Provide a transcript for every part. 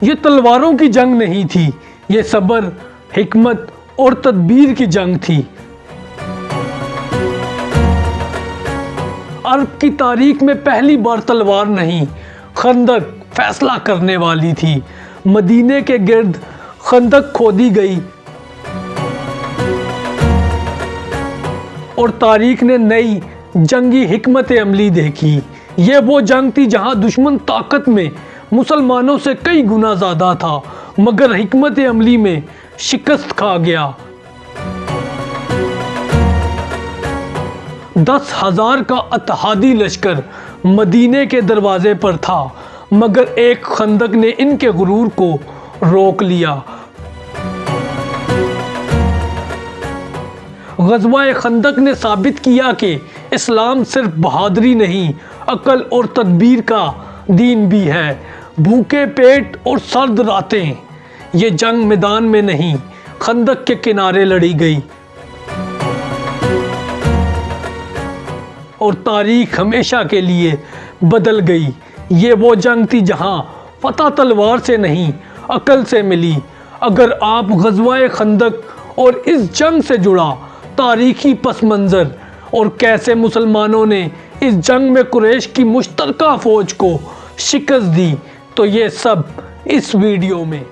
یہ تلواروں کی جنگ نہیں تھی، یہ صبر، حکمت اور تدبیر کی جنگ تھی۔ عرب کی تاریخ میں پہلی بار تلوار نہیں، خندق فیصلہ کرنے والی تھی۔ مدینے کے گرد خندق کھودی گئی اور تاریخ نے نئی جنگی حکمت عملی دیکھی۔ یہ وہ جنگ تھی جہاں دشمن طاقت میں مسلمانوں سے کئی گنا زیادہ تھا، مگر حکمت عملی میں شکست کھا گیا۔ 10,000 کا اتحادی لشکر مدینے کے دروازے پر تھا، مگر ایک خندق نے ان کے غرور کو روک لیا۔ غزوہ خندق نے ثابت کیا کہ اسلام صرف بہادری نہیں، عقل اور تدبیر کا دین بھی ہے۔ بھوکے پیٹ اور سرد راتیں، یہ جنگ میدان میں نہیں، خندق کے کنارے لڑی گئی، اور تاریخ ہمیشہ کے لیے بدل گئی۔ یہ وہ جنگ تھی جہاں فتح تلوار سے نہیں، عقل سے ملی۔ اگر آپ غزوہ خندق اور اس جنگ سے جڑا تاریخی پس منظر اور کیسے مسلمانوں نے اس جنگ میں قریش کی مشترکہ فوج کو شکست دی، تو یہ سب اس ویڈیو میں۔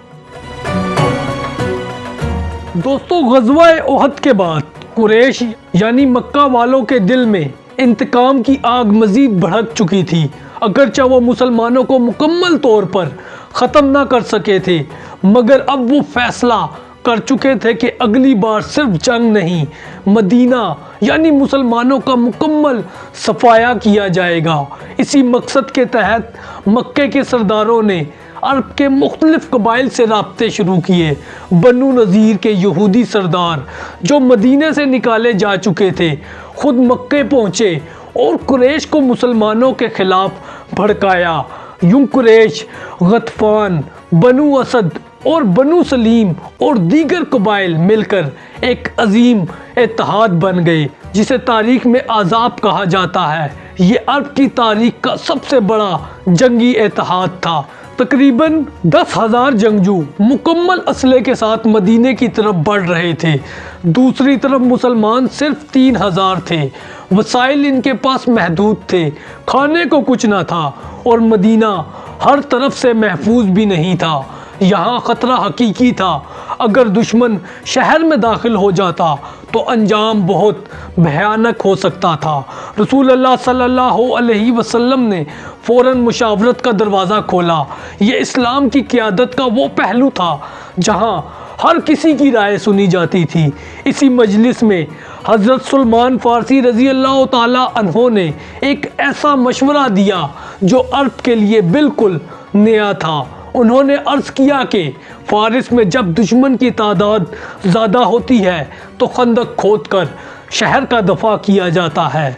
دوستو، غزوہ احد کے بعد قریش یعنی مکہ والوں کے دل میں انتقام کی آگ مزید بھڑک چکی تھی۔ اگرچہ وہ مسلمانوں کو مکمل طور پر ختم نہ کر سکے تھے، مگر اب وہ فیصلہ کر چکے تھے کہ اگلی بار صرف جنگ نہیں، مدینہ یعنی مسلمانوں کا مکمل صفایا کیا جائے گا۔ اسی مقصد کے تحت مکے کے سرداروں نے عرب کے مختلف قبائل سے رابطے شروع کیے۔ بنو نذیر کے یہودی سردار جو مدینے سے نکالے جا چکے تھے، خود مکے پہنچے اور قریش کو مسلمانوں کے خلاف بھڑکایا۔ یوں قریش، غطفان، بنو اسد اور بنو سلیم اور دیگر قبائل مل کر ایک عظیم اتحاد بن گئے، جسے تاریخ میں احزاب کہا جاتا ہے۔ یہ عرب کی تاریخ کا سب سے بڑا جنگی اتحاد تھا۔ تقریباً 10,000 جنگجو مکمل اسلحے کے ساتھ مدینے کی طرف بڑھ رہے تھے۔ دوسری طرف مسلمان صرف 3,000 تھے۔ وسائل ان کے پاس محدود تھے، کھانے کو کچھ نہ تھا، اور مدینہ ہر طرف سے محفوظ بھی نہیں تھا۔ یہاں خطرہ حقیقی تھا۔ اگر دشمن شہر میں داخل ہو جاتا تو انجام بہت بھیانک ہو سکتا تھا۔ رسول اللہ صلی اللہ علیہ وسلم نے فوراً مشاورت کا دروازہ کھولا۔ یہ اسلام کی قیادت کا وہ پہلو تھا جہاں ہر کسی کی رائے سنی جاتی تھی۔ اسی مجلس میں حضرت سلمان فارسی رضی اللہ تعالی عنہ نے ایک ایسا مشورہ دیا جو عرب کے لیے بالکل نیا تھا۔ انہوں نے عرض کیا کہ فارس میں جب دشمن کی تعداد زیادہ ہوتی ہے تو خندق کھود کر شہر کا دفاع کیا جاتا ہے۔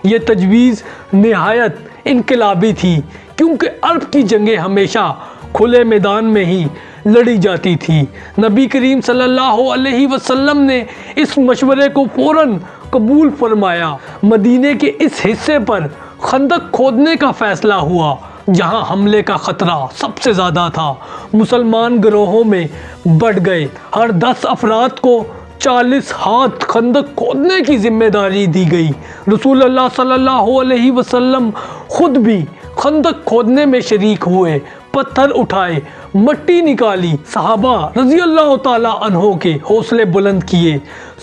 یہ تجویز نہایت انقلابی تھی، کیونکہ عرب کی جنگیں ہمیشہ کھلے میدان میں ہی لڑی جاتی تھی۔ نبی کریم صلی اللہ علیہ وسلم نے اس مشورے کو فوراً قبول فرمایا۔ مدینے کے اس حصے پر خندق کھودنے کا فیصلہ ہوا جہاں حملے کا خطرہ سب سے زیادہ تھا۔ مسلمان گروہوں میں بٹ گئے۔ ہر 10 افراد کو 40 ہاتھ خندق کھودنے کی ذمہ داری دی گئی۔ رسول اللہ صلی اللہ علیہ وسلم خود بھی خندق کھودنے میں شریک ہوئے، پتھر اٹھائے، مٹی نکالی۔ صحابہ رضی اللہ تعالی عنہ کے حوصلے بلند کیے۔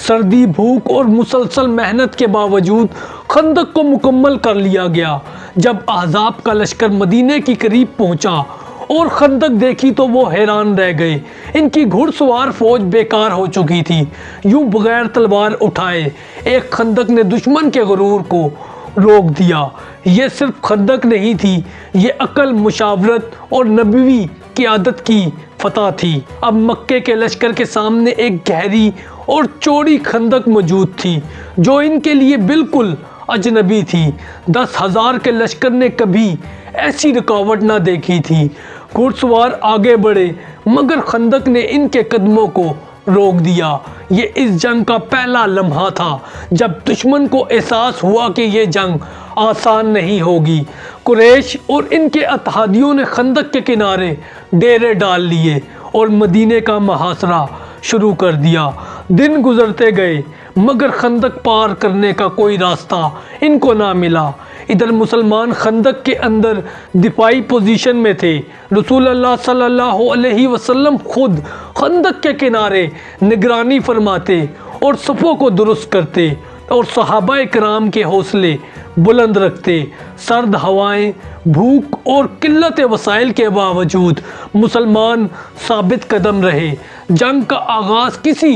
سردی، بھوک اور مسلسل محنت کے باوجود خندق کو مکمل کر لیا گیا۔ جب احزاب کا لشکر مدینے کی قریب پہنچا اور خندق دیکھی تو وہ حیران رہ گئے۔ ان کی گھڑ سوار فوج بیکار ہو چکی تھی۔ یوں بغیر تلوار اٹھائے ایک خندق نے دشمن کے غرور کو روک دیا۔ یہ صرف خندق نہیں تھی، یہ عقل، مشاورت اور نبوی قیادت کی فتح تھی۔ اب مکے کے لشکر کے سامنے ایک گہری اور چوڑی خندق موجود تھی جو ان کے لیے بالکل اجنبی تھی۔ 10,000 کے لشکر نے کبھی ایسی رکاوٹ نہ دیکھی تھی۔ گھڑ سوار آگے بڑھے مگر خندق نے ان کے قدموں کو روک دیا۔ یہ اس جنگ کا پہلا لمحہ تھا جب دشمن کو احساس ہوا کہ یہ جنگ آسان نہیں ہوگی۔ قریش اور ان کے اتحادیوں نے خندق کے کنارے ڈیرے ڈال لیے اور مدینے کا محاصرہ شروع کر دیا۔ دن گزرتے گئے مگر خندق پار کرنے کا کوئی راستہ ان کو نہ ملا۔ ادھر مسلمان خندق کے اندر دفاعی پوزیشن میں تھے۔ رسول اللہ صلی اللہ علیہ وسلم خود خندق کے کنارے نگرانی فرماتے اور صفوں کو درست کرتے اور صحابہ کرام کے حوصلے بلند رکھتے۔ سرد ہوائیں، بھوک اور قلت وسائل کے باوجود مسلمان ثابت قدم رہے۔ جنگ کا آغاز کسی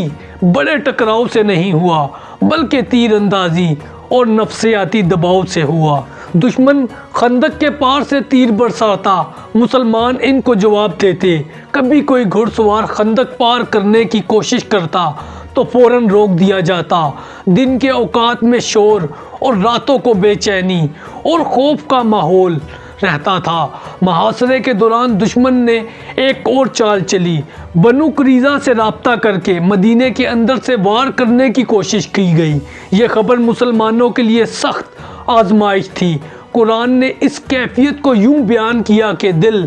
بڑے ٹکراؤ سے نہیں ہوا بلکہ تیر اندازی اور نفسیاتی دباؤ سے ہوا۔ دشمن خندق کے پار سے تیر برساتا، مسلمان ان کو جواب دیتے۔ کبھی کوئی گھڑ سوار خندق پار کرنے کی کوشش کرتا تو فوراً روک دیا جاتا۔ دن کے اوقات میں شور اور راتوں کو بے چینی اور خوف کا ماحول رہتا تھا۔ محاصرے کے دوران دشمن نے ایک اور چال چلی۔ بنو قریظہ سے رابطہ کر کے مدینے کے اندر سے وار کرنے کی کوشش کی گئی۔ یہ خبر مسلمانوں کے لیے سخت آزمائش تھی۔ قرآن نے اس کیفیت کو یوں بیان کیا کہ دل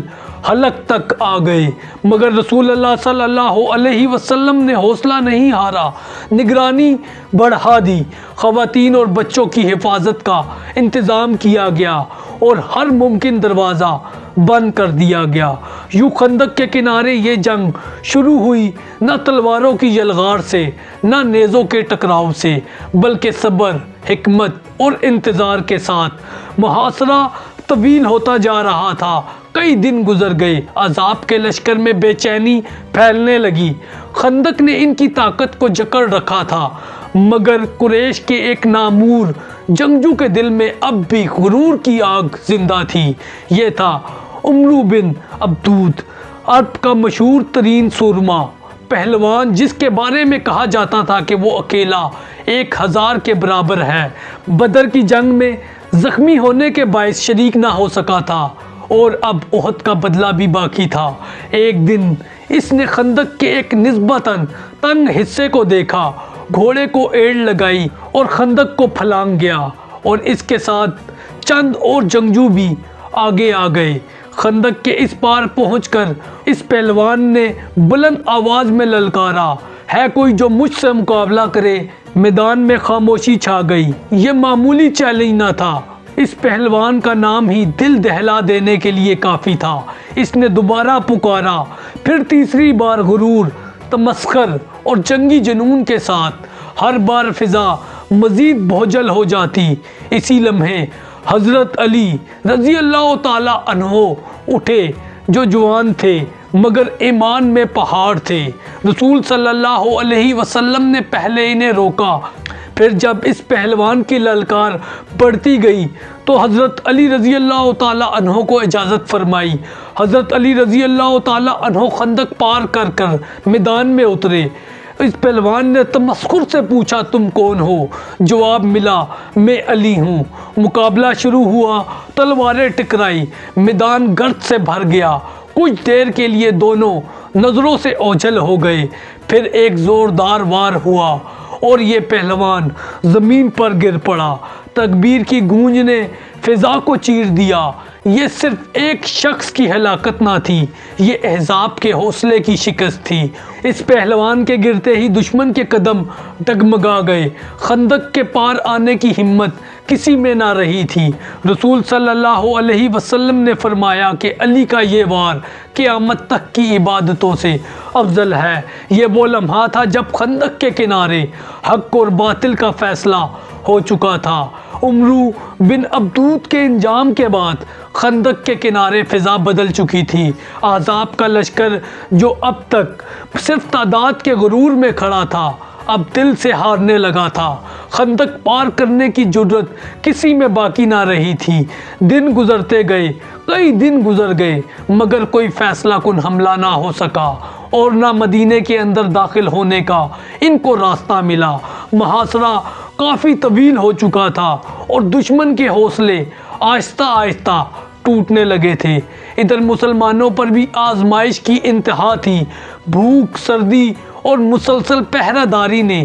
حلق تک آ گئے، مگر رسول اللہ صلی اللہ علیہ وسلم نے حوصلہ نہیں ہارا، نگرانی بڑھا دی۔ خواتین اور بچوں کی حفاظت کا انتظام کیا گیا اور ہر ممکن دروازہ بند کر دیا گیا۔ یوں خندق کے کنارے یہ جنگ شروع ہوئی، نہ تلواروں کی یلغار سے، نہ نیزوں کے ٹکراؤ سے، بلکہ صبر، حکمت اور انتظار کے ساتھ۔ محاصرہ طویل ہوتا جا رہا تھا۔ کئی دن گزر گئے، عذاب کے لشکر میں بے چینی پھیلنے لگی۔ خندق نے ان کی طاقت کو جکڑ رکھا تھا، مگر قریش کے ایک نامور جنگجو کے دل میں اب بھی غرور کی آگ زندہ تھی۔ یہ تھا عمرو بن عبدود، عرب کا مشہور ترین سورما پہلوان، جس کے بارے میں کہا جاتا تھا کہ وہ اکیلا 1000 کے برابر ہے۔ بدر کی جنگ میں زخمی ہونے کے باعث شریک نہ ہو سکا تھا اور اب احد کا بدلہ بھی باقی تھا۔ ایک دن اس نے خندق کے ایک نسبتاً تنگ حصے کو دیکھا، گھوڑے کو ایڑ لگائی اور خندق کو پھلانگ گیا، اور اس کے ساتھ چند اور جنگجو بھی آگے آ گئے۔ خندق کے اس پار پہنچ کر اس پہلوان نے بلند آواز میں للکارا، ہے کوئی جو مجھ سے مقابلہ کرے؟ میدان میں خاموشی چھا گئی۔ یہ معمولی چیلنج نہ تھا، اس پہلوان کا نام ہی دل دہلا دینے کے لیے کافی تھا۔ اس نے دوبارہ پکارا، پھر تیسری بار غرور، تمسخر اور جنگی جنون کے ساتھ۔ ہر بار فضا مزید بھوجل ہو جاتی۔ اسی لمحے حضرت علی رضی اللہ تعالی عنہ اٹھے، جو جوان تھے مگر ایمان میں پہاڑ تھے۔ رسول صلی اللہ علیہ وسلم نے پہلے انہیں روکا، پھر جب اس پہلوان کی للکار بڑھتی گئی تو حضرت علی رضی اللہ تعالی عنہ کو اجازت فرمائی۔ حضرت علی رضی اللہ تعالی عنہ خندق پار کر کر میدان میں اترے۔ اس پہلوان نے تمسخر سے پوچھا، تم کون ہو؟ جواب ملا، میں علی ہوں۔ مقابلہ شروع ہوا، تلواریں ٹکرائی، میدان گرد سے بھر گیا۔ کچھ دیر کے لیے دونوں نظروں سے اوجھل ہو گئے، پھر ایک زوردار وار ہوا اور یہ پہلوان زمین پر گر پڑا۔ تکبیر کی گونج نے فضا کو چیر دیا۔ یہ صرف ایک شخص کی ہلاکت نہ تھی، یہ احزاب کے حوصلے کی شکست تھی۔ اس پہلوان کے گرتے ہی دشمن کے قدم ڈگمگا گئے۔ خندق کے پار آنے کی ہمت کسی میں نہ رہی تھی۔ رسول صلی اللہ علیہ وسلم نے فرمایا کہ علی کا یہ وار قیامت تک کی عبادتوں سے افضل ہے۔ یہ وہ لمحہ تھا جب خندق کے کنارے حق اور باطل کا فیصلہ ہو چکا تھا۔ عمرو بن عبدود کے انجام کے بعد خندق کے کنارے فضا بدل چکی تھی۔ احزاب کا لشکر جو اب تک صرف تعداد کے غرور میں کھڑا تھا، اب دل سے ہارنے لگا تھا۔ خندق پار کرنے کی جرأت کسی میں باقی نہ رہی تھی۔ دن گزرتے گئے، کئی دن گزر گئے، مگر کوئی فیصلہ کن حملہ نہ ہو سکا اور نہ مدینے کے اندر داخل ہونے کا ان کو راستہ ملا۔ محاصرہ کافی طویل ہو چکا تھا اور دشمن کے حوصلے آہستہ آہستہ ٹوٹنے لگے تھے۔ ادھر مسلمانوں پر بھی آزمائش کی انتہا تھی۔ بھوک، سردی اور مسلسل پہرہ داری نے